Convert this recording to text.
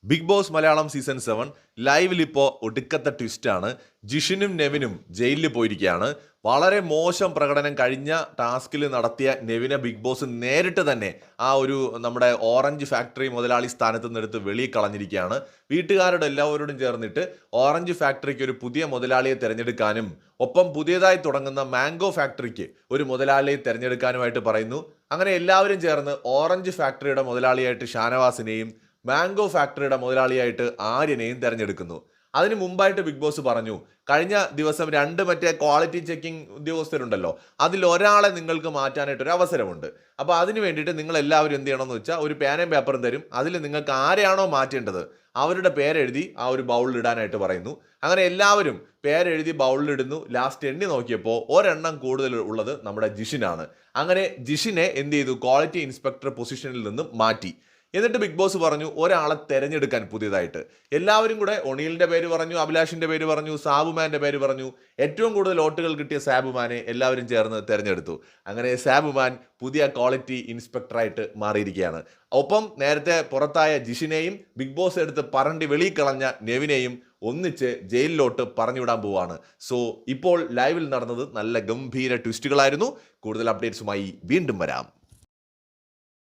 Big boss Malayalam season 7 ലൈവിൽ ഇപ്പോൾ ഒടുക്കത്തെ ട്വിസ്റ്റാണ്. ജിഷിനും നെവിനും ജയിലിൽ പോയിരിക്കുകയാണ്. വളരെ മോശം പ്രകടനം കഴിഞ്ഞ ടാസ്കിൽ നടത്തിയ നെവിനെ ബിഗ് ബോസ് നേരിട്ട് തന്നെ ആ ഒരു നമ്മുടെ ഓറഞ്ച് ഫാക്ടറി മുതലാളി സ്ഥാനത്ത് നിന്നെടുത്ത് വെളിയിൽ കളഞ്ഞിരിക്കുകയാണ്. വീട്ടുകാരുടെ എല്ലാവരോടും ചേർന്നിട്ട് ഓറഞ്ച് ഫാക്ടറിക്ക് ഒരു പുതിയ മുതലാളിയെ തിരഞ്ഞെടുക്കാനും ഒപ്പം പുതിയതായി തുടങ്ങുന്ന മാംഗോ ഫാക്ടറിക്ക് ഒരു മുതലാളിയെ തിരഞ്ഞെടുക്കാനുമായിട്ട് പറയുന്നു. അങ്ങനെ എല്ലാവരും ചേർന്ന് ഓറഞ്ച് ഫാക്ടറിയുടെ മുതലാളിയായിട്ട് ഷാനവാസിനെയും മാംഗോ ഫാക്ടറിയുടെ മുതലാളിയായിട്ട് ആര്യനെയും തെരഞ്ഞെടുക്കുന്നു. അതിന് മുമ്പായിട്ട് ബിഗ് ബോസ് പറഞ്ഞു, കഴിഞ്ഞ ദിവസം മറ്റേ ക്വാളിറ്റി ചെക്കിംഗ് ഉദ്യോഗസ്ഥരുണ്ടല്ലോ, അതിൽ ഒരാളെ നിങ്ങൾക്ക് മാറ്റാനായിട്ടൊരു അവസരമുണ്ട്. അപ്പോൾ അതിന് വേണ്ടിയിട്ട് നിങ്ങൾ എല്ലാവരും എന്ത് ചെയ്യണമെന്ന് വെച്ചാൽ ഒരു പേനയും പേപ്പറും തരും. അതിൽ നിങ്ങൾക്ക് ആരെയാണോ മാറ്റേണ്ടത് അവരുടെ പേരെഴുതി ആ ഒരു ബൗളിൽ ഇടാനായിട്ട് പറയുന്നു. അങ്ങനെ എല്ലാവരും പേരെഴുതി ബൗളിലിടുന്നു. ലാസ്റ്റ് എണ്ണി നോക്കിയപ്പോൾ ഒരെണ്ണം കൂടുതൽ ഉള്ളത് നമ്മുടെ ജിഷിനാണ്. അങ്ങനെ ജിഷിനെ എന്ത് ചെയ്തു, ക്വാളിറ്റി ഇൻസ്പെക്ടർ പൊസിഷനിൽ നിന്നും മാറ്റി. എന്നിട്ട് ബിഗ് ബോസ് പറഞ്ഞു ഒരാളെ തെരഞ്ഞെടുക്കാൻ പുതിയതായിട്ട്. എല്ലാവരും കൂടെ ഒണീലിന്റെ പേര് പറഞ്ഞു, അഭിലാഷിന്റെ പേര് പറഞ്ഞു, സാബുമാന്റെ പേര് പറഞ്ഞു. ഏറ്റവും കൂടുതൽ വോട്ടുകൾ കിട്ടിയ സാബുമാനെ എല്ലാവരും ചേർന്ന് തെരഞ്ഞെടുത്തു. അങ്ങനെ സാബുമാൻ പുതിയ ക്വാളിറ്റി ഇൻസ്പെക്ടറായിട്ട് മാറിയിരിക്കുകയാണ്. ഒപ്പം നേരത്തെ പുറത്തായ ജിഷിനെയും ബിഗ് ബോസ് എടുത്ത് പറണ്ടി വെളിയിൽ കളഞ്ഞ നെവിനെയും ഒന്നിച്ച് ജയിലിലോട്ട് പറഞ്ഞുവിടാൻ പോവാണ്. സോ ഇപ്പോൾ ലൈവിൽ നടന്നത് നല്ല ഗംഭീര ട്വിസ്റ്റുകളായിരുന്നു. കൂടുതൽ അപ്ഡേറ്റ്സുമായി വീണ്ടും വരാം.